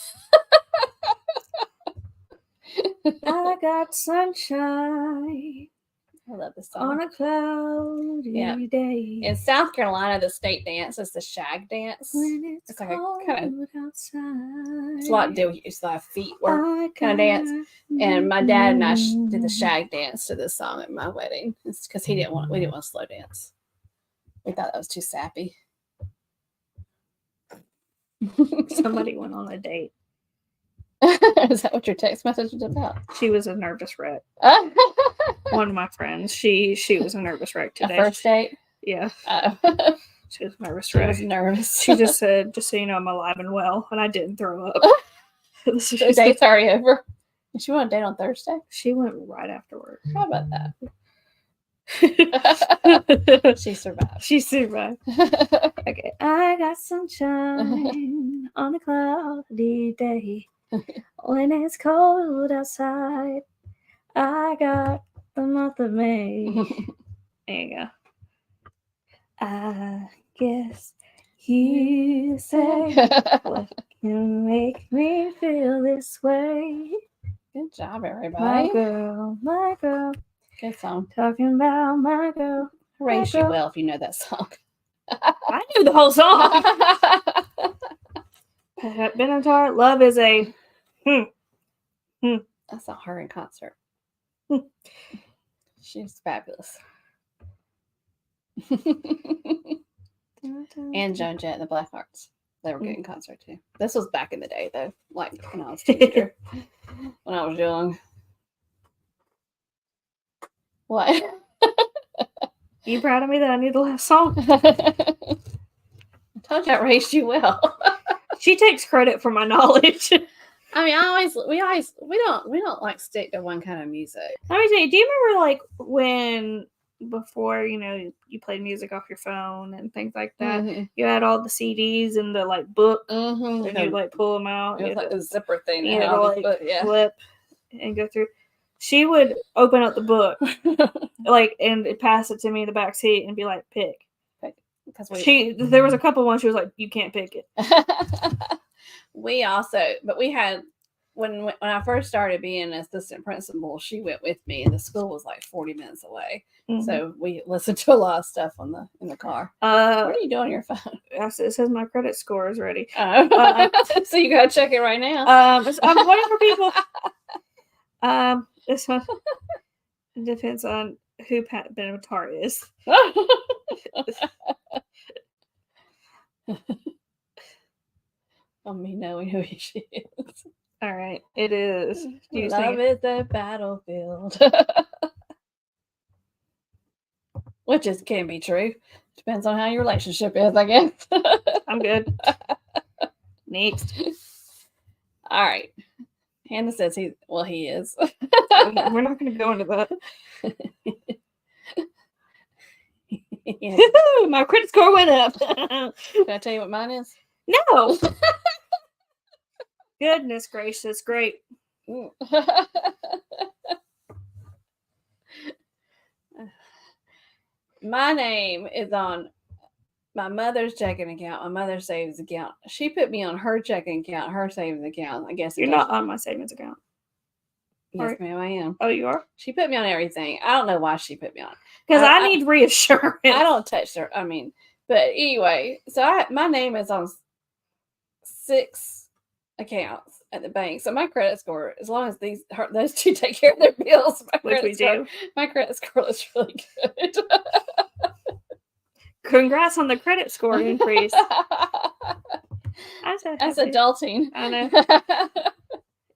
I got sunshine. I love this song. On a cloudy day. In South Carolina, the state dance is the shag dance. When it's like a kind of outside. It's a lot to do with it's like feet work kind of dance. And my dad and I did the shag dance to this song at my wedding. It's because we didn't want to slow dance. We thought that was too sappy. Somebody went on a date. Is that what your text message was about? She was a nervous wreck. One of my friends. She was a nervous wreck today. A first date? Yeah. She was a nervous wreck. She was nervous. She just said, just so you know, I'm alive and well, and I didn't throw up. The date's already over. And she went on a date on Thursday? She went right after work. How about that? She survived. She survived. Okay. I got sunshine on a cloudy day. When it's cold outside, I got the month of May. There you go. I guess you say what can make me feel this way. Good job, everybody. My girl. Good song. Talking about my girl. I raised you well if you know that song. I knew the whole song. Ben and Tar, love is a I saw her in concert. She's fabulous. And Joan Jett and the Blackhearts. They were good in concert too. This was back in the day though, like when I was a teenager. When I was young. What? You proud of me that I knew the last song? I told you I raised you well. She takes credit for my knowledge. I mean, we don't like stick to one kind of music. Let me tell you, do you remember like when before, you played music off your phone and things like that, you had all the CDs and the like book, and you like pull them out. It was like a zipper thing. You had to like flip and go through. She would open up the book, and pass it to me in the back seat and be like, pick. Because there was a couple ones she was like, you can't pick it. We had when I first started being an assistant principal, she went with me, and the school was like 40 minutes away. Mm-hmm. So we listened to a lot of stuff in the car. What are you doing on your phone? It says my credit score is ready. So you gotta check it right now. I'm waiting for people. This one depends on who Pat Benatar is. On me knowing who she is. All right, it is. Love is a battlefield. Which can be true. Depends on how your relationship is, I guess. I'm good. Next. All right. Hannah says he is. We're not going to go into that. Yeah. My credit score went up. Can I tell you what mine is? No. Goodness gracious, great. My name is on my mother's checking account, my mother's savings account. She put me on her checking account, her savings account. I guess you're not on my savings account. Yes, ma'am, I am. Oh, you are? She put me on everything. I don't know why she put me on. Because I need reassurance. I don't touch her. I mean, but anyway, so my name is on 6 accounts. at the bank. So my credit score, as long as those two take care of their bills, my credit score looks really good. Congrats on the credit score increase. That's adulting. I know.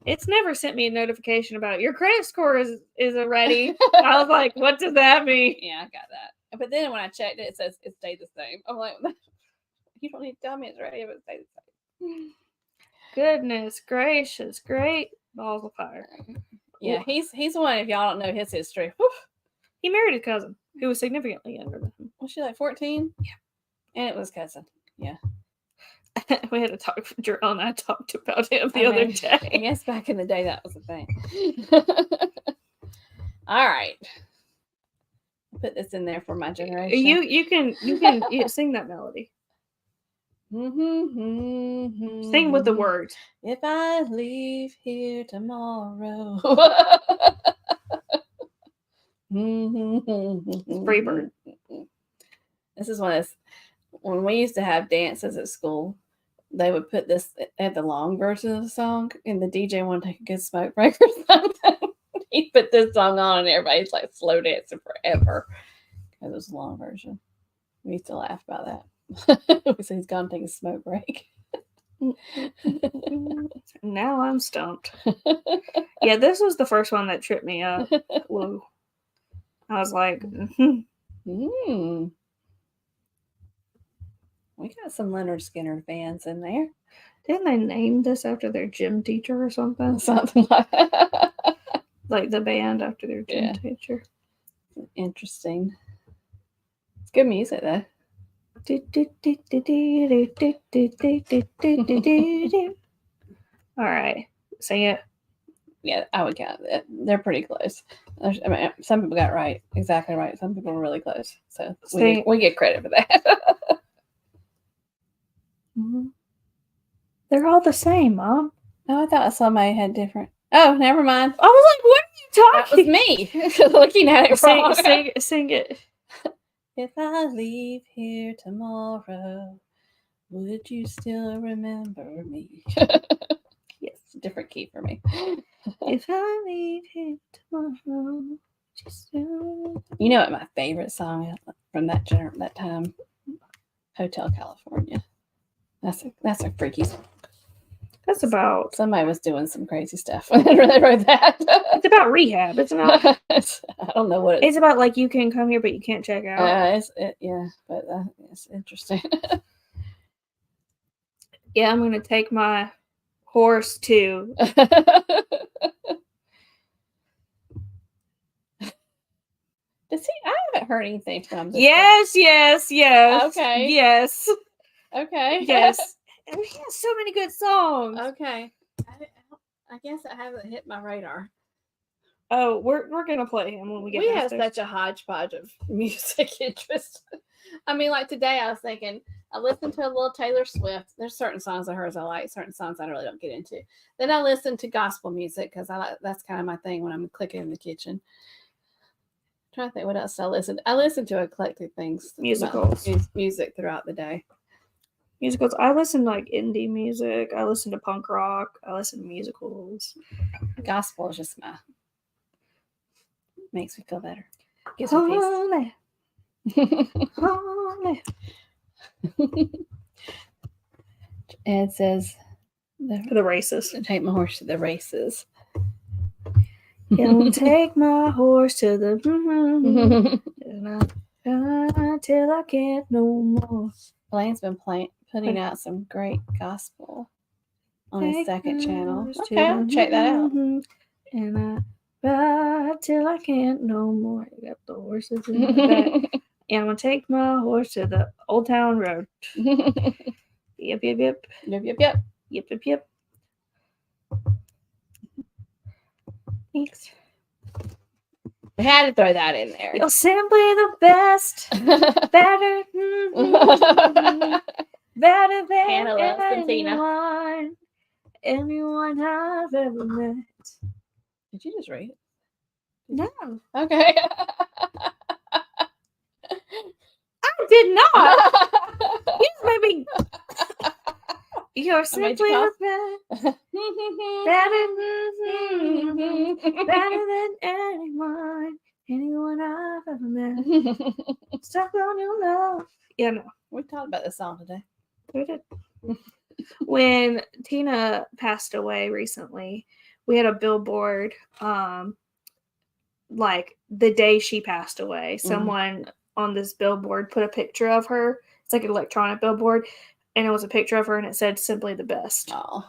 It's never sent me a notification about your credit score is ready. I was like, what does that mean? Yeah, I got that. But then when I checked it, it says it stayed the same. I'm like, you don't need to tell me it's ready if it stays the same. Goodness gracious, great balls of fire. Yeah, he's one. If y'all don't know his history, whew. He married a cousin who was significantly younger than him. Was she like 14? Yeah. And it was cousin. Yeah. We had a talk. Jarrell and I talked about him the other day. I guess back in the day that was a thing. All right. Put this in there for my generation. You can sing that melody. Sing with the words. If I leave here tomorrow. Freebird. This is one of those, when we used to have dances at school, they would put this at the long version of the song, and the DJ wanted to take a good smoke break or something. He put this song on, and everybody's like slow dancing forever because it was a long version. We used to laugh about that. So he's gone to take a smoke break. Now I'm stumped. Yeah, this was the first one that tripped me up. Whoa. I was like, We got some Leonard Skinner fans in there. Didn't they name this after their gym teacher or something? Something like that. Like the band after their gym teacher. Interesting. It's good music, though. All right. Sing it. Yeah, I would count it. They're pretty close. Some people got it right. Exactly right. Some people were really close. So we get credit for that. They're all the same, Mom. Oh, I thought somebody had different. Oh, never mind. I was like, what are you talking? That was me looking at it wrong. Sing it. If I leave here tomorrow, would you still remember me? Yes, different key for me. If I leave here tomorrow, you know what my favorite song is from that time? Hotel California. That's a freaky song. That's about somebody was doing some crazy stuff when they wrote that. It's about rehab. It's not. I don't know what it's about. Like, you can come here, but you can't check out. But it's interesting. Yeah, I'm gonna take my horse to. I haven't heard anything from this. Yes. Okay. Yes. Okay. Yes. And he has so many good songs. Okay. I guess I haven't hit my radar. Oh, we're gonna play him when we get. We have such a hodgepodge of music interest. I mean, like today, I was thinking I listened to a little Taylor Swift. There's certain songs of hers I like, certain songs I really don't get into. Then I listened to gospel music because that's kind of my thing when I'm cooking in the kitchen. I'm trying to think what else I listened. I listened to eclectic things, musicals, music throughout the day. Musicals. I listen to like indie music. I listen to punk rock. I listen to musicals. Gospel is just makes me feel better. Gives me peace. And it says the races. Take my horse to the races. He'll take my horse to the till I can't no more. Blaine's been putting out some great gospel on his second channel. Okay, I'll check that out. And I ride till I can't no more. I got the horses in the back. And I'm gonna take my horse to the Old Town Road. Yep. Thanks. We had to throw that in there. You're simply the best. Better. Better than anyone I've ever met. Did you just read it? No. Okay. I did not. You just made me. You're simply the best. Better than anyone I've ever met. Stuck on your love. Yeah, no. We talked about this song today. We did. When Tina passed away recently, we had a billboard, like the day she passed away. Someone on this billboard put a picture of her. It's like an electronic billboard, and it was a picture of her, and it said "Simply the Best." Oh,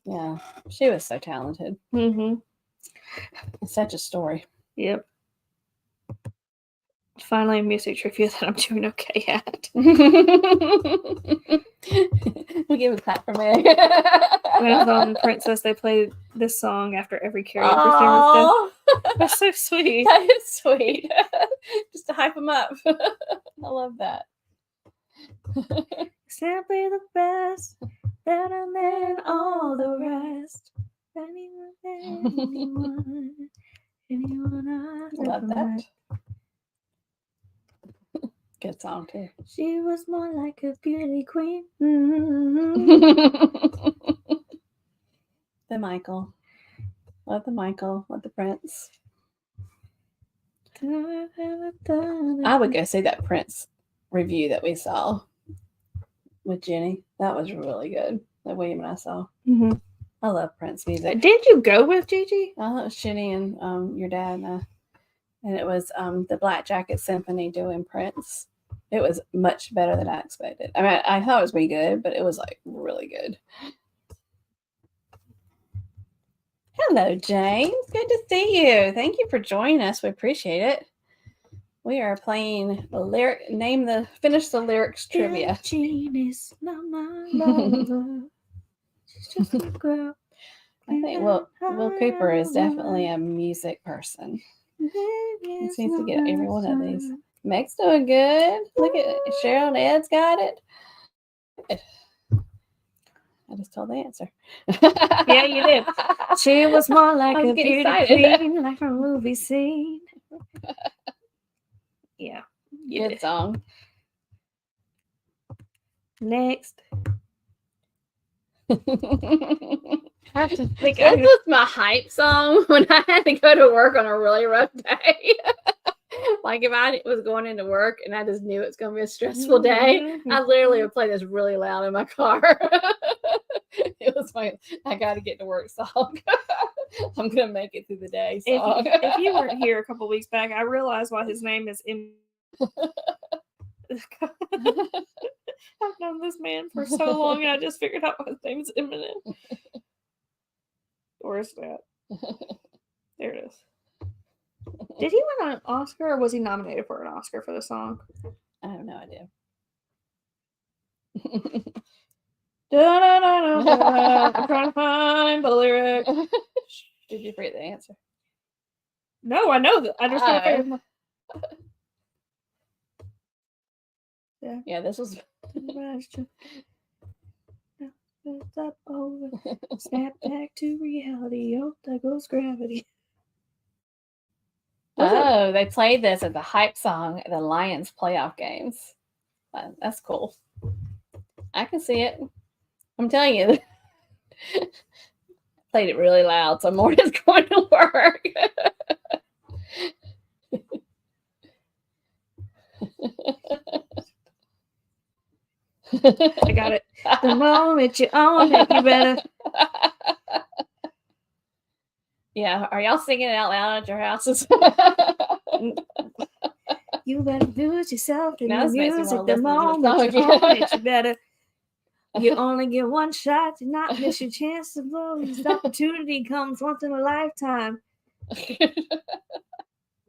yeah, she was so talented. Mm-hmm. It's such a story. Yep. Finally, a music trivia that I'm doing okay at. We'll give a clap for me. When I was on Princess, they played this song after every karaoke service. That's so sweet. That is sweet. Just to hype them up. I love that. Simply the best, better than all the rest. Anyone I love that. Good song too. She was more like a beauty queen. The Michael. Love the Michael. Love the Prince. I would go see that Prince review that we saw with Jenny. That was really good. That William and I saw. Mm-hmm. I love Prince music. Did you go with Gigi? It was Jenny and your dad and I. And it was the Black Jacket Symphony doing Prince. It was much better than I expected. I mean, I thought it was pretty good, but it was like really good. Hello, James. Good to see you. Thank you for joining us. We appreciate it. We are playing the finish the lyrics trivia. Jean is not my lover. She's just a girl. I think Will Cooper is definitely a music person. He seems to get every one of these. Meg's doing good. Look at Cheryl and Ed's got it. Good. I just told the answer. Yeah, you did. She was more like a beauty queen, like from a movie scene. Yeah. Good song. Next. I have to think. This was my hype song when I had to go to work on a really rough day. Like if I was going into work and I just knew it's going to be a stressful day, I literally would play this really loud in my car. It was my I got to get to work song. I'm going to make it through the day song. If you weren't here a couple weeks back, I realized why his name is I've known this man for so long, and I just figured out why his name is Eminem. Where's that? There it is. Did he win an Oscar, or was he nominated for an Oscar for the song? I have no idea. I'm trying to find the lyric. Did you forget the answer? No, I know that. I just can't figure it. Yeah, this was. Up over, snap back to reality. Oh, there goes gravity. Oh, they played this as a hype song at the Lions playoff games. That's cool. I can see it. I'm telling you. Played it really loud, so Morgan's going to work. I got it. The moment you own it, you better. Yeah, are y'all singing it out loud at your houses? You better lose yourself in Now the music. The moment you own it, you better. You only get one shot to not miss your chance to blow. This opportunity comes once in a lifetime.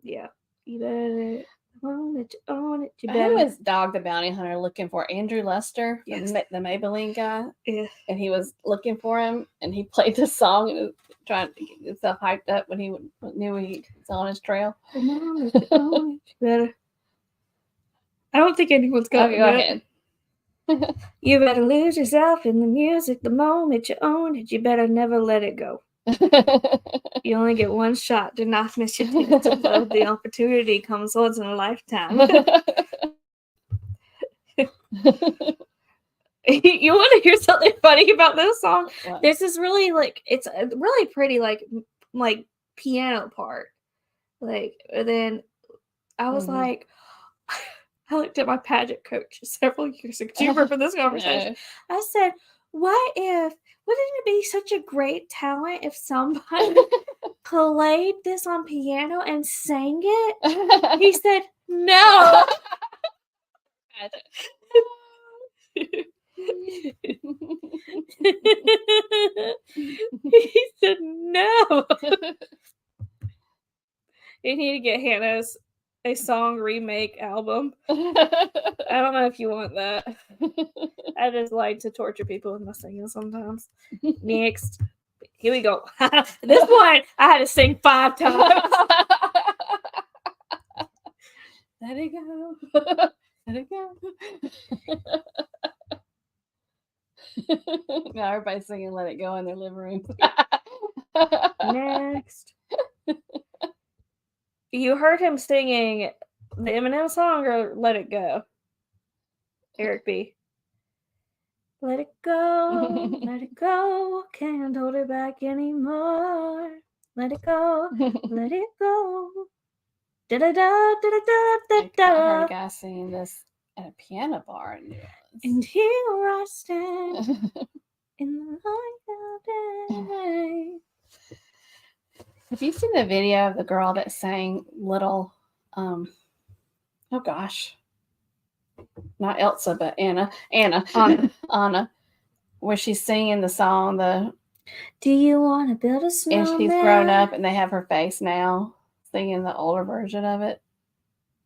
Yeah, you better. The moment you own it, you better. Who was Dog the Bounty Hunter looking for? Andrew Lester, yes. the Maybelline guy? Yeah. And he was looking for him, and he played this song and was trying to get himself hyped up when he knew he was on his trail. The moment you own it, you better. I don't think anyone's got it. Go ahead. You better lose yourself in the music. The moment you own it, you better never let it go. You only get one shot. Do not miss your chance to love. The opportunity comes once in a lifetime. You want to hear something funny about this song? What? There's this really it's a really pretty like piano part. Like, and then I was like, I looked at my pageant coach several years ago. Do you remember this conversation? No. I said, wouldn't it be such a great talent if somebody played this on piano and sang it? He said, no. He said, no. You need to get Hannah's a song remake album. I don't know if you want that. I just like to torture people with my singing sometimes. Next. Here we go. This one I had to sing 5 times. Let it go. Let it go. Now everybody's singing Let It Go in their living room. Next. You heard him singing the Eminem song or Let It Go? Eric B. Let it go, let it go, can't hold it back anymore. Let it go, let it go. Da da da da da da da. I heard a guy singing this at a piano bar in New Orleans. And here I stand in the light of day. Have you seen the video of the girl that sang Little, oh gosh, not Elsa, but Anna, where she's singing the song, Do you want to build a snowman? And she's grown up and they have her face now, singing the older version of it.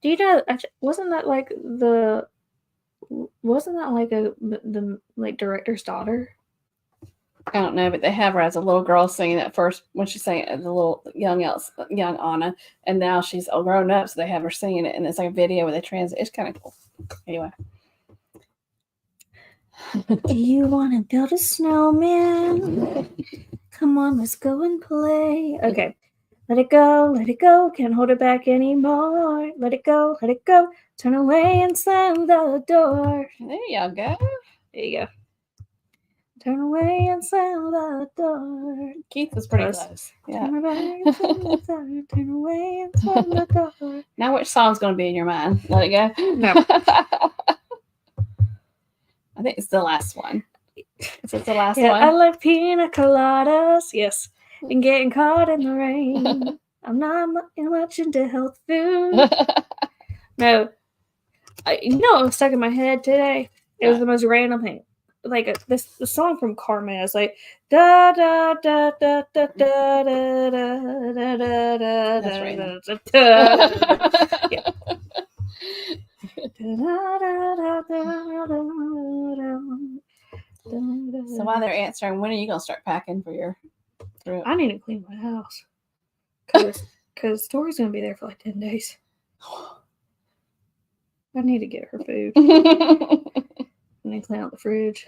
Do you know, wasn't that like the director's daughter? I don't know, but they have her as a little girl singing that first when she sang it as a little young Anna, and now she's all grown up, so they have her singing it, and it's like a video where they translate. It's kind of cool. Anyway. Do you want to build a snowman? Come on, let's go and play. Okay. Let it go, can't hold it back anymore. Let it go, turn away and slam the door. There y'all go. There you go. Turn away and slam the door. Keith was pretty close. Yeah. Turn away and slam the door. Turn away and slam the door. Now which song's going to be in your mind? Let it go? No. I think it's the last one. Is it the last one? I like pina coladas. Yes. And getting caught in the rain. I'm not much into health food. No. It was stuck in my head today. It was the most random thing. Like the song from Carmen is like da da da da da da da da da da. That's random. Yeah. So while they're answering, when are you gonna start packing for your trip? I need to clean my house because Tori's gonna be there for like 10 days. I need to get her food. I need to clean out the fridge.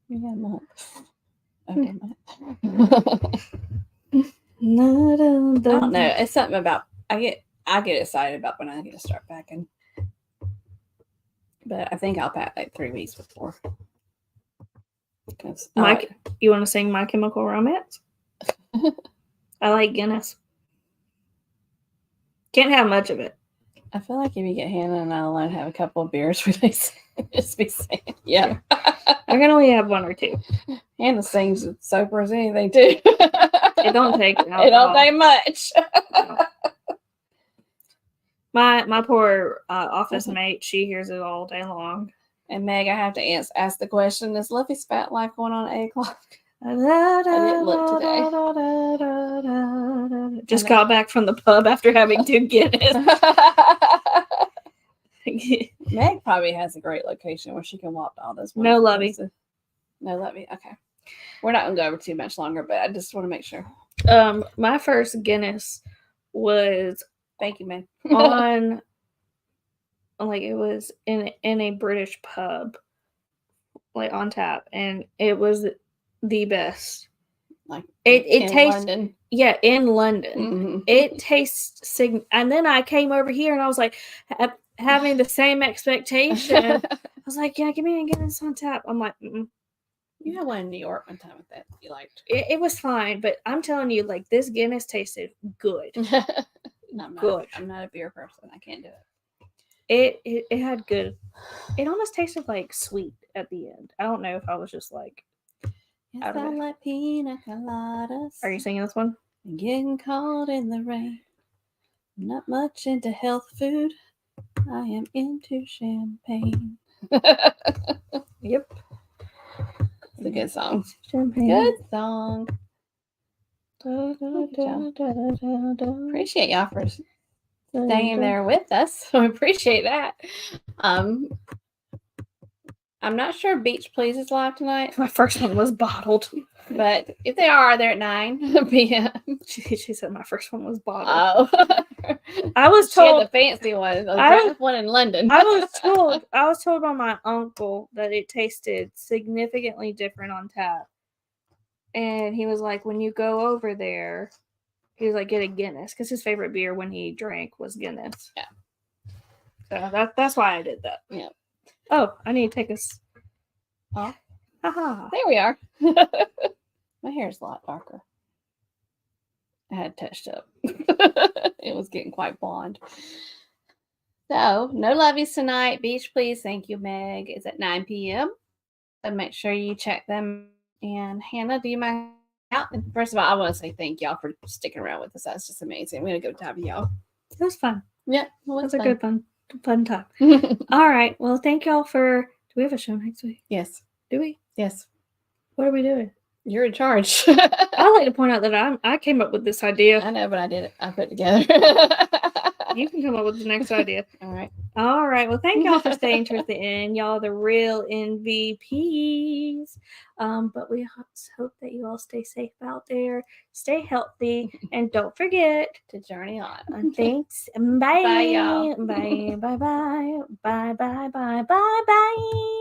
Yeah, month. Okay, I don't know. It's something about I get excited about when I get to start packing. But I think I'll pack like 3 weeks before. Mike, you want to sing My Chemical Romance? I like Guinness. Can't have much of it. I feel like if you get Hannah and I alone have a couple of beers, we just be saying, yeah. I can only have 1 or 2. Hannah sings with sober as anything too. It don't take alcohol. It don't take much. My poor office mate, she hears it all day long. And Meg, I have to ask the question: is Luffy's fat life going on at 8 o'clock? I didn't look today. Just got back from the pub after having 2 Guinness. Meg probably has a great location where she can walk to all those. No, Lovey. No, Lovey. Okay. We're not going to go over too much longer, but I just want to make sure. My first Guinness was... Thank you, Meg. on... Like, it was in a British pub. Like, on tap. And it was the best. Like, it tastes... London? Yeah, in London. Mm-hmm. It tastes... And then I came over here and I was like... having the same expectation. I was like, yeah, give me a Guinness on tap. I'm like, mm-mm. You had one in New York one time with that you liked. It was fine, but I'm telling you, like, this Guinness tasted good. Good. I'm not a beer person. I can't do it. It had good. It almost tasted like sweet at the end. I don't know if I was just like. Yes, Out of I it. like pina coladas. Are you singing this one? Getting caught in the rain. I'm not much into health food. I am into champagne. Yep. It's a good song. Champagne. Good song. Appreciate y'all for staying there with us. I appreciate that. I'm not sure Beach Please is live tonight. My first one was bottled. But if they are, they're at 9 p.m. She said my first one was bottled. Oh. I was She had told the fancy one. The one in London. I was told by my uncle that it tasted significantly different on tap. And he was like, when you go over there, he was like, get a Guinness, because his favorite beer when he drank was Guinness. Yeah. So that's why I did that. Yeah. Oh, I need to take us. Huh? Haha. There we are. My hair is a lot darker. I had touched up. It was getting quite blonde. So, no lovies tonight. Beach Please. Thank you, Meg. It's at 9 p.m. So make sure you check them. And Hannah, do you mind out? And first of all, I want to say thank y'all for sticking around with us. That's just amazing. We had a good time, y'all. It was fun. Yeah, it was fun. A good fun time. All right. Well, thank y'all for. Do we have a show next week? Yes. Do we? Yes. What are we doing? You're in charge. I'd like to point out that I came up with this idea. I know, but I did it. I put it together. You can come up with the next idea. All right. All right. Well, thank y'all for staying towards the end. Y'all the real MVPs. But we hope that you all stay safe out there. Stay healthy. And don't forget to journey on. Thanks. Bye. Bye, y'all. Bye. Bye. Bye. Bye. Bye. Bye. Bye. Bye.